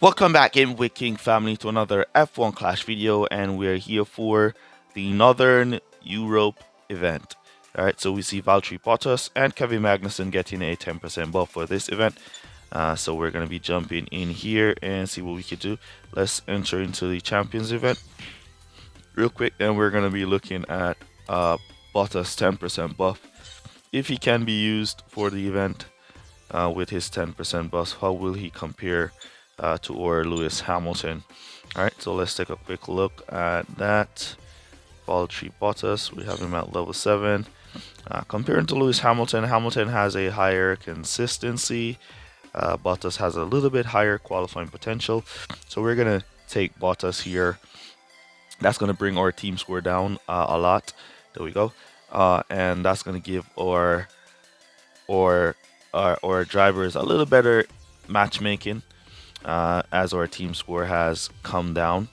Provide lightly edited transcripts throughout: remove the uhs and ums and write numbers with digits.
Welcome back in with King Family to another F1 Clash video, and we're here for the Northern Europe event. Alright, so we see Valtteri Bottas and Kevin Magnussen getting a 10% buff for this event. So we're going to be jumping in here and see what we could do. Let's enter into the Champions event real quick, and we're going to be looking at Bottas 10% buff. If he can be used for the event with his 10% buff, how will he compare to our Lewis Hamilton? Alright, so let's take a quick look at that. Valtteri Bottas, we have him at level 7. Comparing to Lewis Hamilton, Hamilton has a higher consistency. Bottas has a little bit higher qualifying potential. So we're going to take Bottas here. That's going to bring our team score down a lot. There we go. And that's going to give our drivers a little better matchmaking as our team score has come down.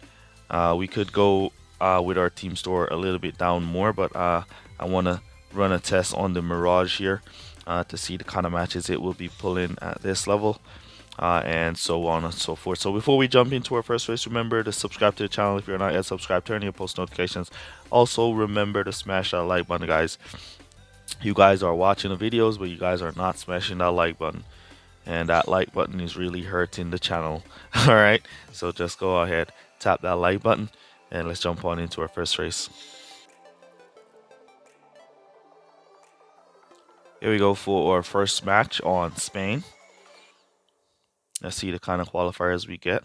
We could go with our team score a little bit down more, but I want to run a test on the Mirage here to see the kind of matches it will be pulling at this level, and so on and so forth. So before we jump into our first race, remember to subscribe to the channel if you're not yet subscribed, turn your post notifications. Also remember to smash that like button, guys. You guys are watching the videos, but you guys are not smashing that like button, and that like button is really hurting the channel. All right, so just go ahead, tap that like button, and let's jump on into our first race. Here we go for our first match on Spain. Let's see the kind of qualifiers we get.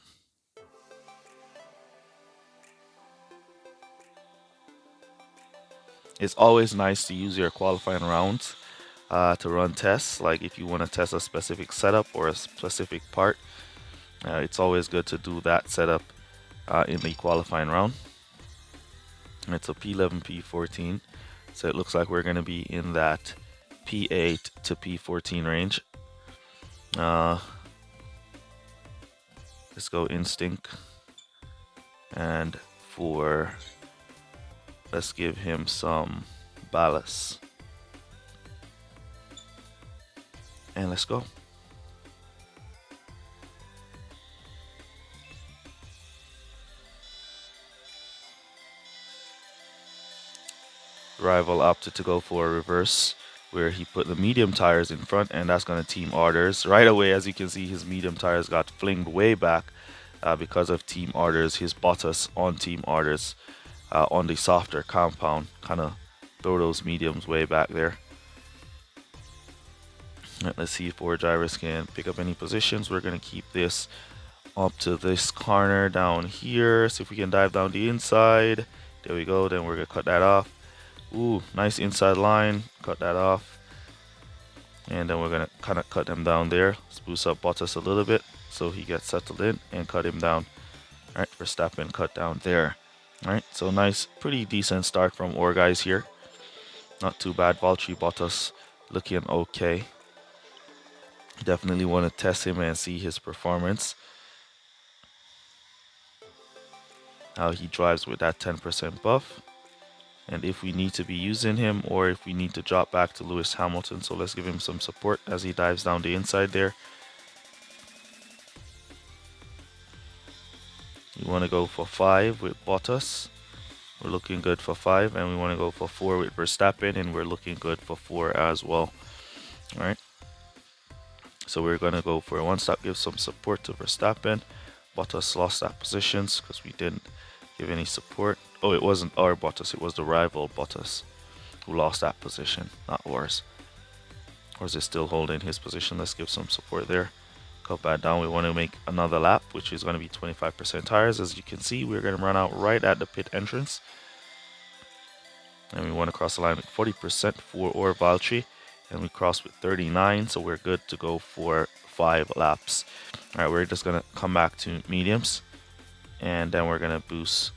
It's always nice to use your qualifying rounds to run tests. Like if you want to test a specific setup or a specific part, it's always good to do that setup in the qualifying round. It's a P11, P14, so it looks like we're going to be in that P8 to P14 range. Let's go instinct, and let's give him some ballast, and let's go. Rival opted to go for a reverse, where he put the medium tires in front, and that's going to team orders. Right away, as you can see, his medium tires got flinged way back because of team orders. His Bottas on team orders on the softer compound kind of throw those mediums way back there. Let's see if our drivers can pick up any positions. We're going to keep this up to this corner down here. See if we can dive down the inside. There we go. Then we're going to cut that off. Ooh, nice inside line. Cut that off. And then we're going to kind of cut him down there. Let's boost up Bottas a little bit so he gets settled in and cut him down. All right, Verstappen cut down there. All right, so nice, pretty decent start from our guys here. Not too bad. Valtteri Bottas looking okay. Definitely want to test him and see his performance. How he drives with that 10% buff. And if we need to be using him, or if we need to drop back to Lewis Hamilton. So let's give him some support as he dives down the inside there. You want to go for 5 with Bottas. We're looking good for 5. And we want to go for 4 with Verstappen, and we're looking good for 4 as well. Alright. So we're going to go for a one-stop, give some support to Verstappen. Bottas lost that positions because we didn't give any support. Oh, it wasn't our Bottas, it was the rival Bottas who lost that position, not ours. Ours is still holding his position. Let's give some support there. Cut back down. We want to make another lap, which is going to be 25% tires. As you can see, we're going to run out right at the pit entrance. And we want to cross the line with 40% for our Valtteri. And we cross with 39, so we're good to go for 5 laps. Alright, we're just going to come back to mediums. And then we're going to boost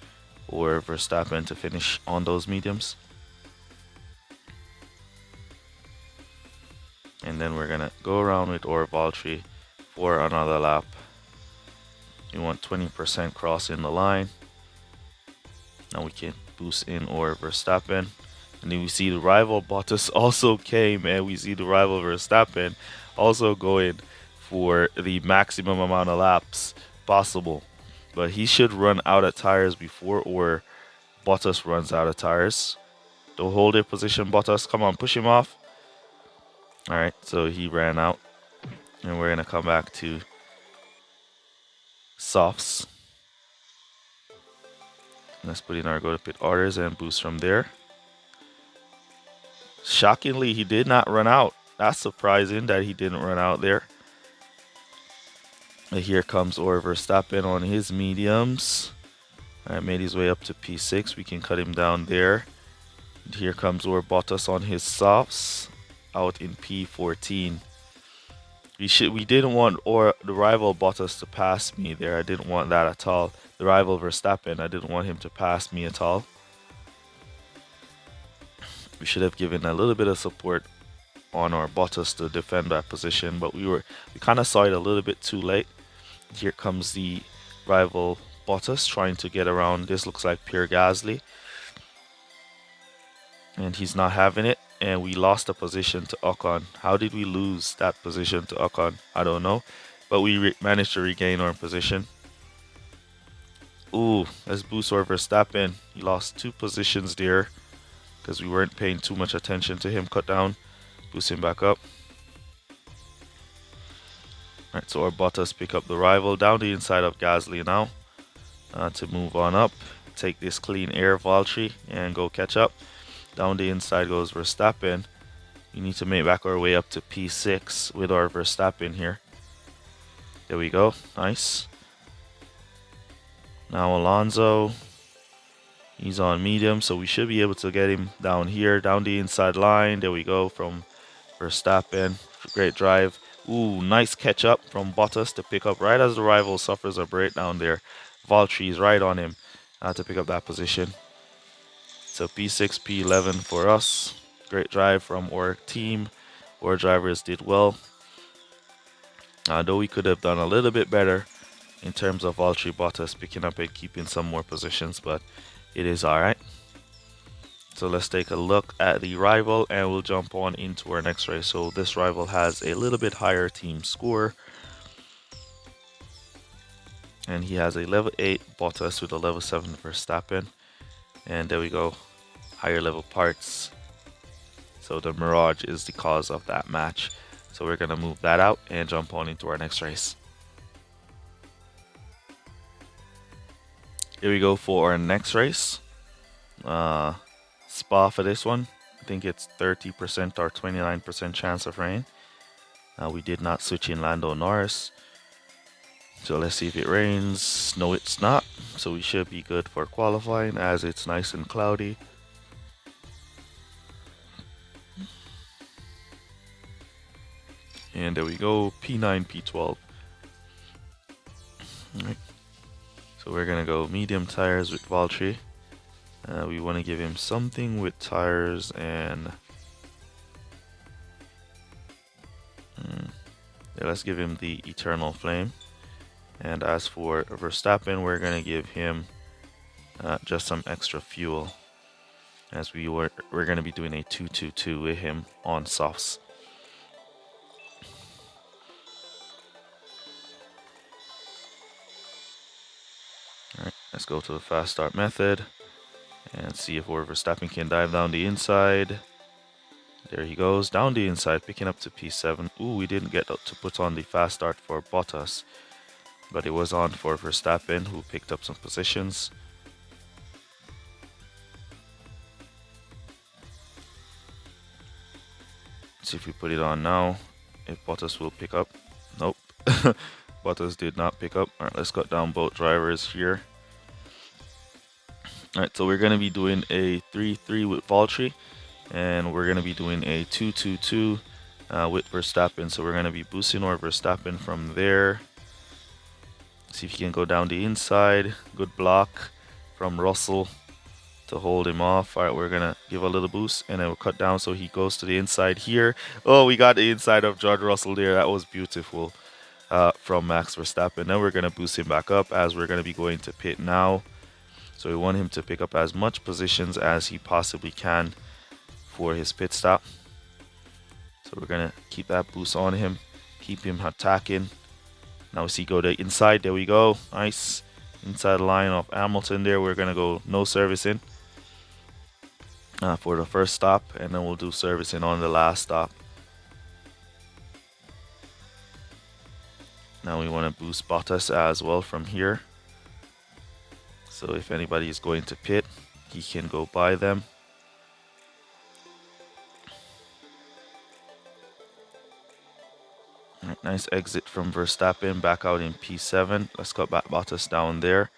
or Verstappen to finish on those mediums. And then we're going to go around with our Valtteri for another lap. You want 20% crossing the line. Now we can boost in our Verstappen. And then we see the rival Bottas also came, and we see the rival Verstappen also going for the maximum amount of laps possible. But he should run out of tires before or Bottas runs out of tires. Don't hold your position, Bottas. Come on, push him off. Alright, so he ran out. And we're going to come back to softs. Let's put in our go to pit orders and boost from there. Shockingly, he did not run out. That's surprising that he didn't run out there. And here comes Verstappen on his mediums. Alright, made his way up to P6. We can cut him down there. And here comes Bottas on his softs. Out in P14. We didn't want the rival Bottas to pass me there. I didn't want that at all. The rival Verstappen, I didn't want him to pass me at all. We should have given a little bit of support on our Bottas to defend that position, but we kind of saw it a little bit too late. Here comes the rival Bottas trying to get around. This looks like Pierre Gasly, and he's not having it. And we lost a position to Ocon. How did we lose that position to Ocon? I don't know, but we managed to regain our position. Ooh, let's boost our Verstappen. He lost 2 positions there because we weren't paying too much attention to him. Cut down, boost him back up. Alright, so our Bottas pick up the rival down the inside of Gasly now to move on up. Take this clean air Valtteri and go catch up. Down the inside goes Verstappen. We need to make back our way up to P6 with our Verstappen here. There we go. Nice. Now Alonso. He's on medium, so we should be able to get him down here, down the inside line. There we go from Verstappen. Great drive. Ooh, nice catch up from Bottas to pick up right as the rival suffers a breakdown there. Valtteri is right on him to pick up that position. So P6, P11 for us. Great drive from our team. Our drivers did well. Though we could have done a little bit better in terms of Valtteri Bottas picking up and keeping some more positions, but it is alright. So let's take a look at the rival and we'll jump on into our next race. So this rival has a little bit higher team score. And he has a level 8 Bottas with a level 7 Verstappen. And there we go. Higher level parts. So the Mirage is the cause of that match. So we're going to move that out and jump on into our next race. Here we go for our next race. Spa for this one. I think it's 30% or 29% chance of rain. We did not switch in Lando Norris. So let's see if it rains. No, it's not. So we should be good for qualifying as it's nice and cloudy. And there we go, P9, P12. All right. So we're going to go medium tires with Valtteri. We want to give him something with tires and... yeah, let's give him the Eternal Flame. And as for Verstappen, we're going to give him just some extra fuel. As we're going to be doing a 2-2-2 with him on softs. Alright, let's go to the fast start method and see if Verstappen can dive down the inside. There he goes, down the inside, picking up to P7. Ooh, we didn't get to put on the fast start for Bottas, but it was on for Verstappen, who picked up some positions. Let's see if we put it on now, if Bottas will pick up. Nope. Bottas did not pick up. Alright, let's cut down both drivers here. Alright, so we're going to be doing a 3-3 with Valtteri. And we're going to be doing a 2-2-2 with Verstappen. So we're going to be boosting our Verstappen from there. See if he can go down the inside. Good block from Russell to hold him off. Alright, we're going to give a little boost. And then we'll cut down so he goes to the inside here. Oh, we got the inside of George Russell there. That was beautiful. From Max Verstappen. Then we're going to boost him back up as we're going to be going to pit now. So we want him to pick up as much positions as he possibly can for his pit stop. So we're going to keep that boost on him, keep him attacking. Now we see go to inside. There we go. Nice. Inside the line of Hamilton there. We're going to go no servicing for the first stop. And then we'll do servicing on the last stop. Now we want to boost Bottas as well from here. So if anybody is going to pit, he can go by them. Right, nice exit from Verstappen, back out in P7. Let's cut back Bottas down there.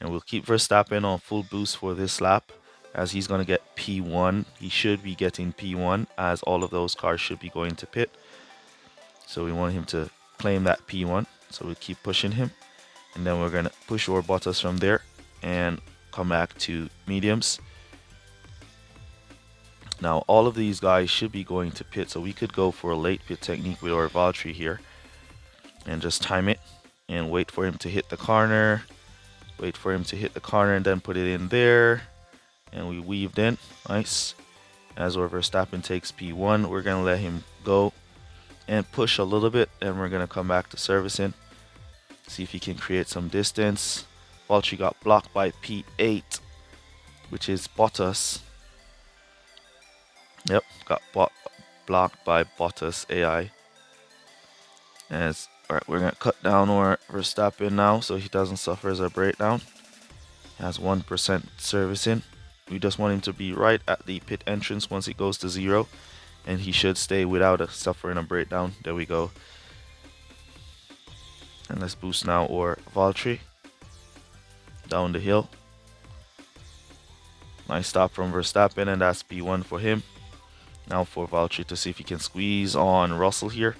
And we'll keep Verstappen on full boost for this lap, as he's going to get P1. He should be getting P1, as all of those cars should be going to pit. So we want him to claim that P1. So we keep pushing him. And then we're going to push over Bottas from there and come back to mediums. Now all of these guys should be going to pit, so we could go for a late pit technique with our Valtteri here and just time it and wait for him to hit the corner, and then put it in there, and we weaved in. Nice. As our Verstappen takes P1, we're going to let him go and push a little bit, and we're going to come back to servicing, see if he can create some distance. Valtteri got blocked by P8, which is Bottas. Yep, got blocked by Bottas AI. Alright, we're gonna cut down our Verstappen now so he doesn't suffer as a breakdown. He has 1% servicing. We just want him to be right at the pit entrance once it goes to 0, and he should stay without suffering a breakdown. There we go. And let's boost now our Valtteri down the hill. Nice stop from Verstappen, and that's P1 for him. Now for Valtteri to see if he can squeeze on Russell here.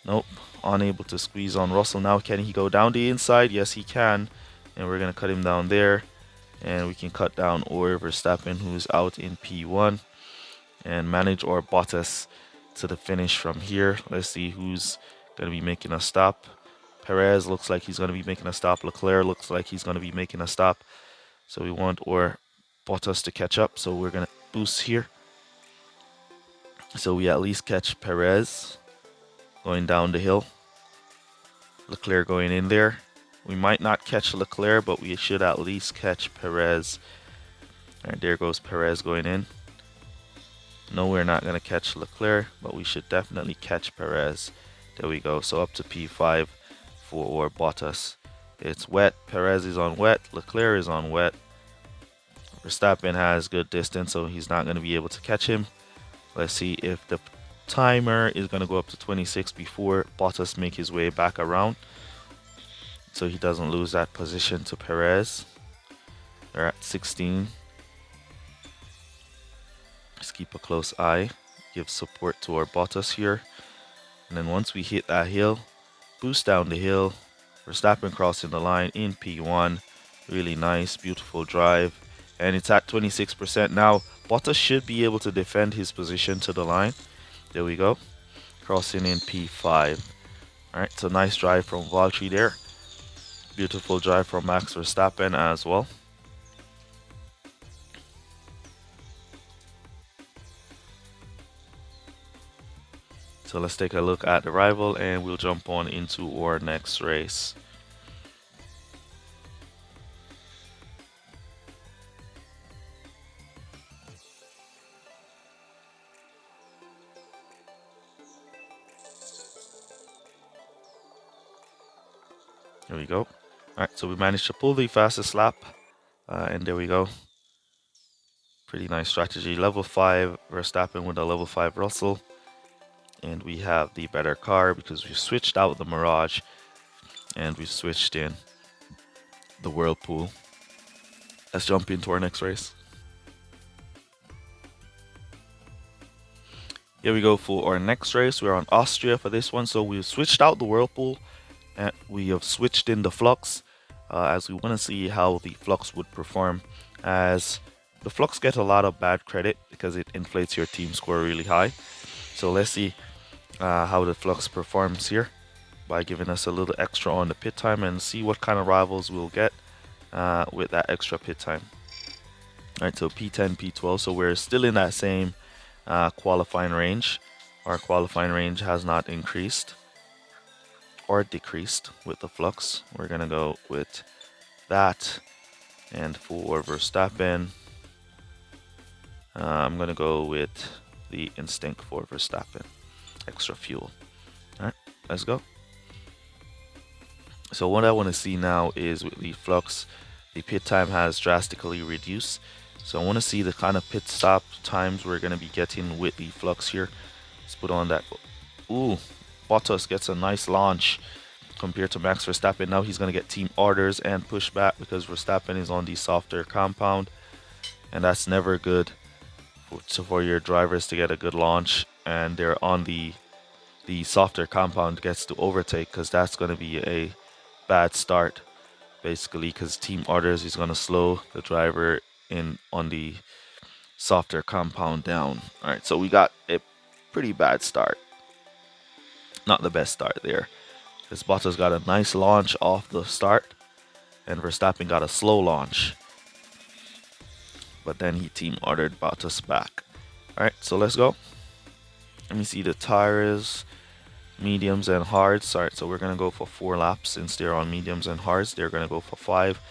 Nope, unable to squeeze on Russell. Now can he go down the inside? Yes, he can. And we're going to cut him down there. And we can cut down our Verstappen, who's out in P1. And manage our Bottas to the finish from here. Let's see who's going to be making a stop. Perez looks like he's going to be making a stop. Leclerc looks like he's going to be making a stop. So we want our Bottas to catch up. So we're going to boost here. So we at least catch Perez going down the hill. Leclerc going in there. We might not catch Leclerc, but we should at least catch Perez. Alright, there goes Perez going in. No, we're not going to catch Leclerc, but we should definitely catch Perez. There we go. So up to P5 for Bottas. It's wet. Perez is on wet. Leclerc is on wet. Verstappen has good distance, so he's not going to be able to catch him. Let's see if the timer is going to go up to 26 before Bottas make his way back around, so he doesn't lose that position to Perez. They're at 16. Let's keep a close eye. Give support to our Bottas here. And then once we hit that hill, boost down the hill. Verstappen crossing the line in P1. Really nice, beautiful drive. And it's at 26% now. Bottas should be able to defend his position to the line. There we go. Crossing in P5. Alright, so nice drive from Valtteri there. Beautiful drive from Max Verstappen as well. So let's take a look at the rival and we'll jump on into our next race. There we go. Alright, so we managed to pull the fastest lap. And there we go. Pretty nice strategy. Level 5 Verstappen with a level 5 Russell. And we have the better car because we switched out the Mirage. And we switched in the Whirlpool. Let's jump into our next race. Here we go for our next race. We're on Austria for this one. So we've switched out the Whirlpool. And we have switched in the Flux, as we want to see how the Flux would perform, as the Flux get a lot of bad credit because it inflates your team score really high. So let's see how the Flux performs here by giving us a little extra on the pit time and see what kind of rivals we'll get with that extra pit time. Alright, so P10, P12, so we're still in that same qualifying range. Our qualifying range has not increased. or decreased with the flux. We're gonna go with that. And for Verstappen, I'm gonna go with the instinct for Verstappen. Extra fuel. All right, let's go. So what I want to see now is with the flux, the pit time has drastically reduced. So I want to see the kind of pit stop times we're going to be getting with the flux here. Let's put on that. Ooh, Bottas gets a nice launch compared to Max Verstappen. Now he's going to get team orders and push back because Verstappen is on the softer compound. And that's never good for your drivers to get a good launch. And they're on the softer compound gets to overtake, because that's going to be a bad start basically, because team orders is going to slow the driver in on the softer compound down. All right, so we got a pretty bad start, not the best start there. This Bottas got a nice launch off the start and Verstappen got a slow launch, but then he team ordered Bottas back. All right, so let's go. Let me see the tires. Mediums and hards. Alright, so we're gonna go for 4 laps. Since they're on mediums and hards, they're gonna go for 5,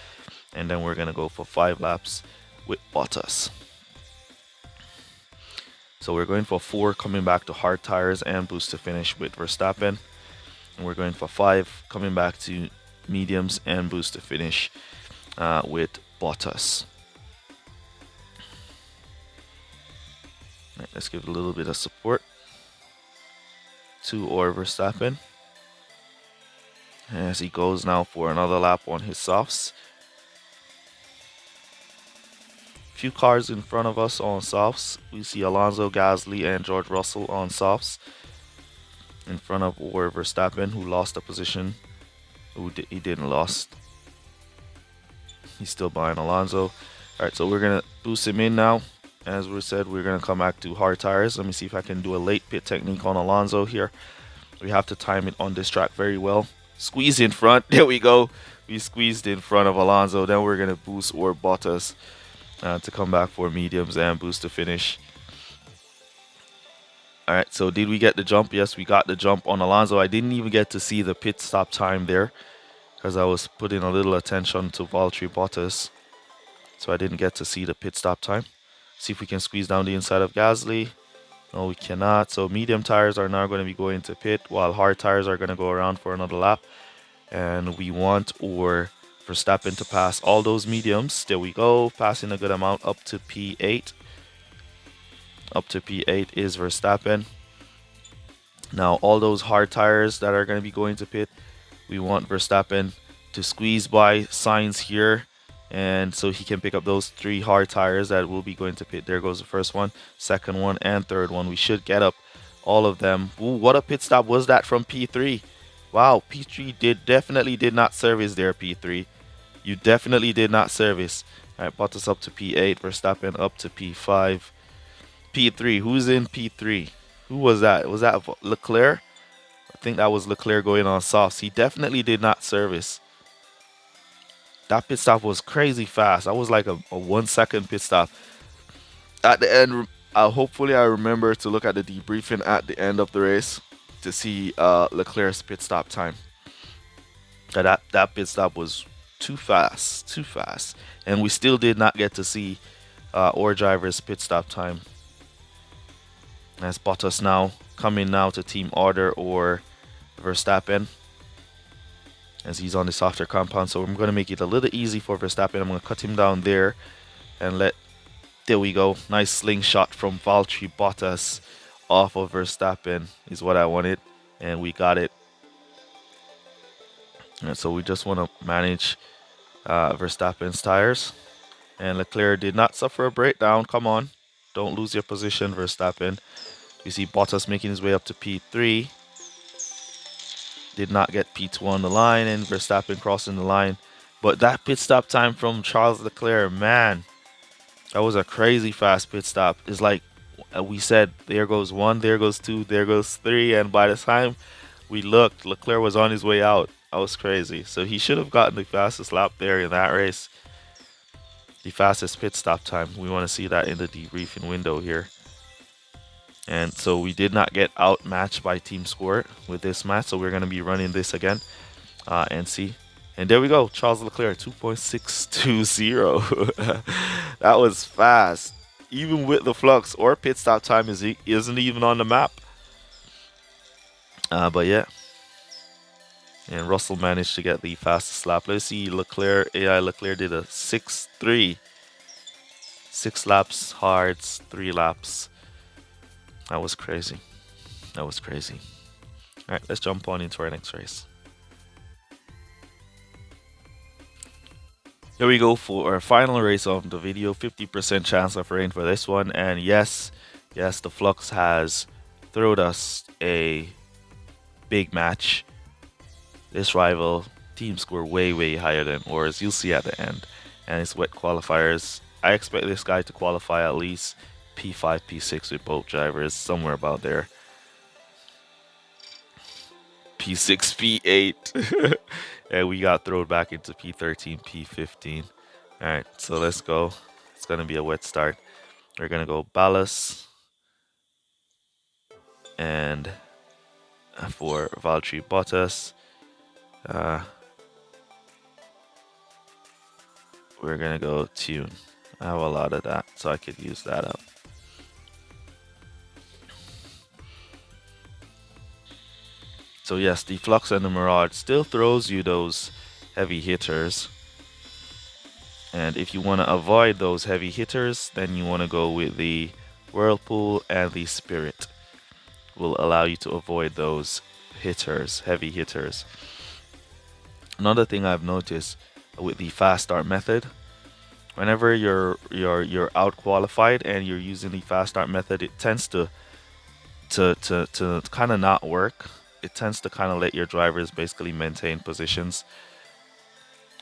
and then we're gonna go for 5 laps with Bottas. So we're going for 4 coming back to hard tires and boost to finish with Verstappen, and we're going for 5 coming back to mediums and boost to finish with Bottas. Right, let's give it a little bit of support to Verstappen as he goes now for another lap on his softs. Few cars in front of us on softs. We see Alonso, Gasly, and George Russell on softs in front of Verstappen, who lost a position. He didn't lost. He's still behind Alonso. All right, so we're gonna boost him in now. As we said, we're going to come back to hard tires. Let me see if I can do a late pit technique on Alonso here. We have to time it on this track very well. Squeeze in front. There we go. We squeezed in front of Alonso. Then we're going to boost Bottas to come back for mediums and boost to finish. All right, so did we get the jump? Yes, we got the jump on Alonso. I didn't even get to see the pit stop time there because I was putting a little attention to Valtteri Bottas. So I didn't get to see the pit stop time. See if we can squeeze down the inside of Gasly. No, we cannot. So medium tires are now going to be going to pit, while hard tires are going to go around for another lap. And we want Verstappen to pass all those mediums. There we go, passing a good amount up to P8. Up to P8 is Verstappen. Now all those hard tires that are going to be going to pit, we want Verstappen to squeeze by Sainz here, and so he can pick up those 3 hard tires that will be going to pit. There goes the first one, second one, and third one. We should get up all of them. Ooh, what a pit stop was that from P3. Wow, P3 definitely did not service there, P3. You definitely did not service. All right, Bottas up to P8, Verstappen up to P5. P3, who's in P3? Who was that? Was that Leclerc? I think that was Leclerc going on softs. He definitely did not service. That pit stop was crazy fast. That was like a 1 second pit stop. At the end, hopefully I remember to look at the debriefing at the end of the race to see Leclerc's pit stop time. That pit stop was too fast, and we still did not get to see our driver's pit stop time. As Bottas now coming now to team order or Verstappen, as he's on the softer compound. So I'm going to make it a little easy for Verstappen. I'm going to cut him down there and there we go. Nice slingshot from Valtteri Bottas off of Verstappen is what I wanted, and we got it. And so we just want to manage Verstappen's tires. And Leclerc did not suffer a breakdown. Come on, don't lose your position, Verstappen. You see Bottas making his way up to P3. Did not get P2 on the line, and Verstappen crossing the line. But that pit stop time from Charles Leclerc, man, that was a crazy fast pit stop. It's like we said, there goes 1, there goes 2, there goes 3, and by the time we looked, Leclerc was on his way out. That was crazy. So he should have gotten the fastest lap there in that race. The fastest pit stop time. We want to see that in the debriefing window here. And so we did not get outmatched by team score with this match. So we're going to be running this again and see. And there we go. Charles Leclerc, 2.620. That was fast. Even with the flux, or pit stop time isn't even on the map. But yeah. And Russell managed to get the fastest lap. Let's see, Leclerc, AI Leclerc did a 6.3. 6 laps hards, 3 laps. That was crazy. That was crazy. All right, let's jump on into our next race. Here we go for our final race of the video. 50% chance of rain for this one. And yes, the flux has thrown us a big match. This rival team score way higher than ours. You'll see at the end. And it's wet qualifiers. I expect this guy to qualify at least P5, P6 with both drivers, somewhere about there. P6, P8. And we got thrown back into P13, P15. Alright, so let's go. It's going to be a wet start. We're going to go ballast. And for Valtteri Bottas, we're going to go tune. I have a lot of that, so I could use that up. So yes, the Flux and the Mirage still throws you those heavy hitters. And if you want to avoid those heavy hitters, then you want to go with the Whirlpool and the Spirit. Will allow you to avoid those hitters, heavy hitters. Another thing I've noticed with the fast start method, whenever you're out qualified and you're using the fast start method, it tends to kind of not work. It tends to kind of let your drivers basically maintain positions,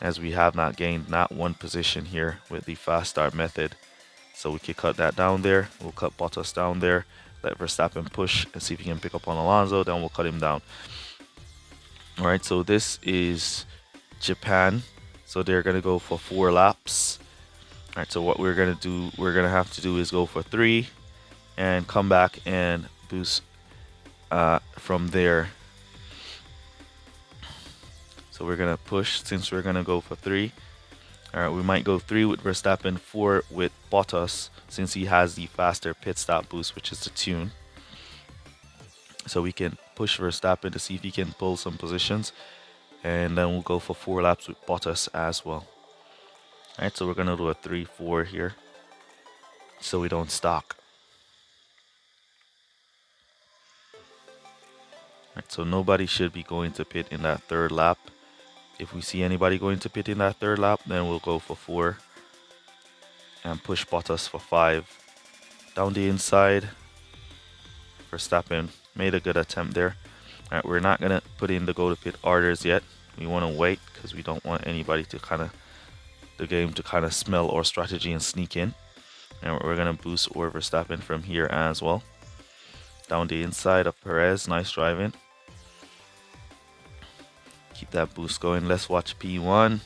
as we have not gained not one position here with the fast start method. So we could cut that down there. We'll cut Bottas down there, let Verstappen push and see if he can pick up on Alonso, then we'll cut him down. All right, so this is Japan. So they're going to go for 4 laps. All right, so what we're going to have to do is go for 3 and come back and boost from there. So we're going to push since we're going to go for 3. All right, we might go 3 with Verstappen, 4 with Bottas, since he has the faster pit stop boost, which is the tune. So we can push Verstappen to see if he can pull some positions. And then we'll go for 4 laps with Bottas as well. All right, so we're going to do a 3-4 here, so we don't stock. All right, so nobody should be going to pit in that 3rd lap. If we see anybody going to pit in that 3rd lap, then we'll go for 4 and push Bottas for 5. Down the inside, Verstappen made a good attempt there. All right, we're not going to put in the go to pit orders yet. We want to wait because we don't want anybody to the game to kind of smell our strategy and sneak in. And we're going to boost or Verstappen from here as well. Down the inside of Perez, nice driving. Keep that boost going. Let's watch P1.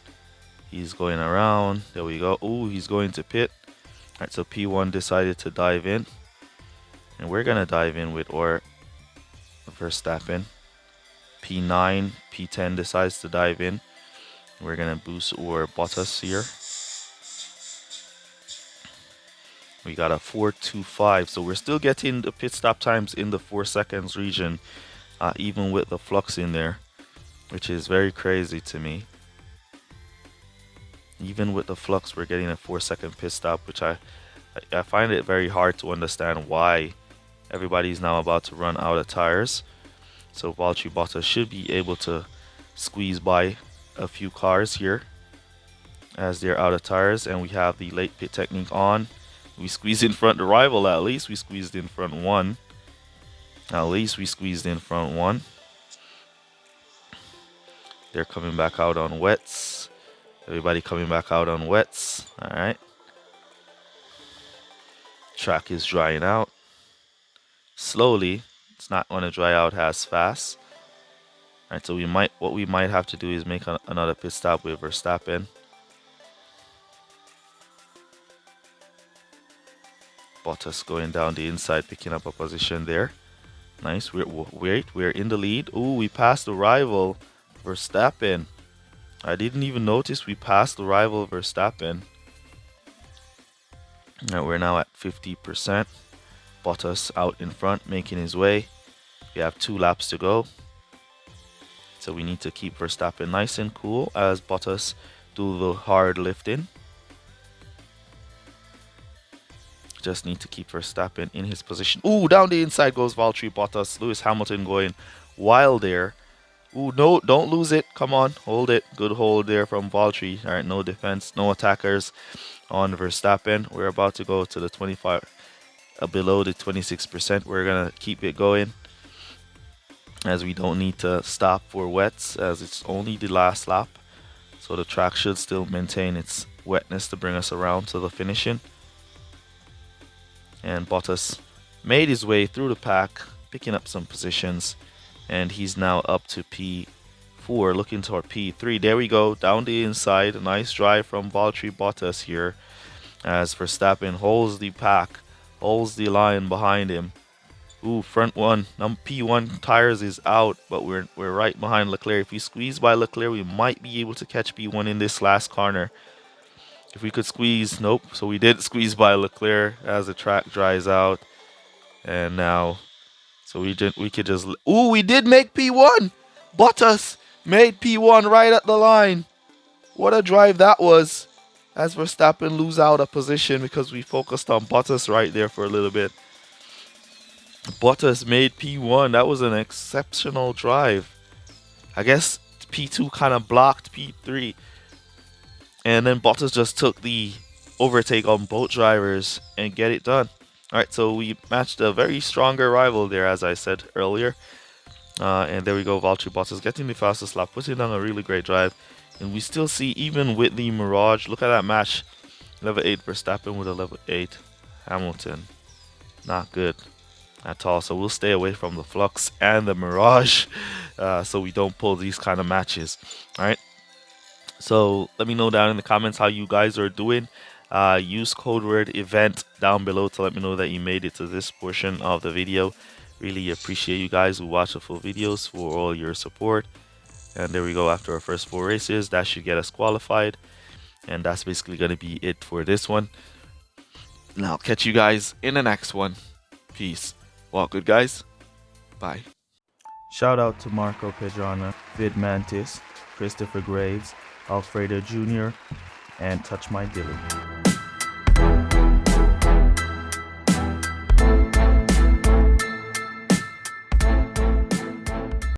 He's going around. There we go. Oh, he's going to pit. All right, so P1 decided to dive in. And we're going to dive in with our Verstappen. P9, P10 decides to dive in. We're going to boost our Bottas here. We got a 4.25, so we're still getting the pit stop times in the 4 seconds region, even with the flux in there, which is very crazy to me. Even with the flux, we're getting a 4-second pit stop, which I find it very hard to understand why everybody's now about to run out of tires. So Valtteri Bottas should be able to squeeze by a few cars here as they're out of tires, and we have the late pit technique on. We squeezed in front the rival. At least we squeezed in front one. At least we squeezed in front one. They're coming back out on wets. Everybody coming back out on wets. All right. Track is drying out slowly. It's not going to dry out as fast. All right, so what we might have to do is make another pit stop with Verstappen. All right, so we might have to do is make another pit stop with Verstappen. Bottas going down the inside, picking up a position there. Nice. We're in the lead. Ooh, we passed the rival Verstappen. I didn't even notice we passed the rival Verstappen. Now we're now at 50%. Bottas out in front, making his way. We have 2 laps to go. So we need to keep Verstappen nice and cool as Bottas do the hard lifting. Just need to keep Verstappen in his position. Ooh, down the inside goes Valtteri Bottas. Lewis Hamilton going wild there. Ooh, no, don't lose it. Come on, hold it. Good hold there from Valtteri. All right, no defense, no attackers on Verstappen. We're about to go to the 25, below the 26%. We're going to keep it going as we don't need to stop for wets as it's only the last lap. So the track should still maintain its wetness to bring us around to the finishing. And Bottas made his way through the pack, picking up some positions. And he's now up to P4, looking toward P3. There we go, down the inside. A nice drive from Valtteri Bottas here as Verstappen holds the pack, holds the line behind him. Ooh, front one, P1 tires is out, but we're right behind Leclerc. If we squeeze by Leclerc, we might be able to catch P1 in this last corner. If we could squeeze, nope. So we did squeeze by Leclerc as the track dries out. And now, so we could just, ooh, we did make P1. Bottas made P1 right at the line. What a drive that was. As Verstappen lose out a position because we focused on Bottas right there for a little bit. Bottas made P1. That was an exceptional drive. I guess P2 kind of blocked P3. And then Bottas just took the overtake on both drivers and get it done. Alright, so we matched a very stronger rival there, as I said earlier. And there we go, Valtteri Bottas getting the fastest lap, putting on a really great drive. And we still see, even with the Mirage, look at that match. Level 8 Verstappen with a level 8 Hamilton. Not good at all. So we'll stay away from the Flux and the Mirage so we don't pull these kind of matches. Alright. So let me know down in the comments how you guys are doing. Use code word event down below to let me know that you made it to this portion of the video. Really appreciate you guys who watch the full videos for all your support. And there we go, after our first 4 races, that should get us qualified. And that's basically going to be it for this one. And I'll catch you guys in the next one. Peace. Walk good, guys. Bye. Shout out to Marco Pedrana, Vid Mantis, Christopher Graves, Alfredo Jr., and Touch My Dilly.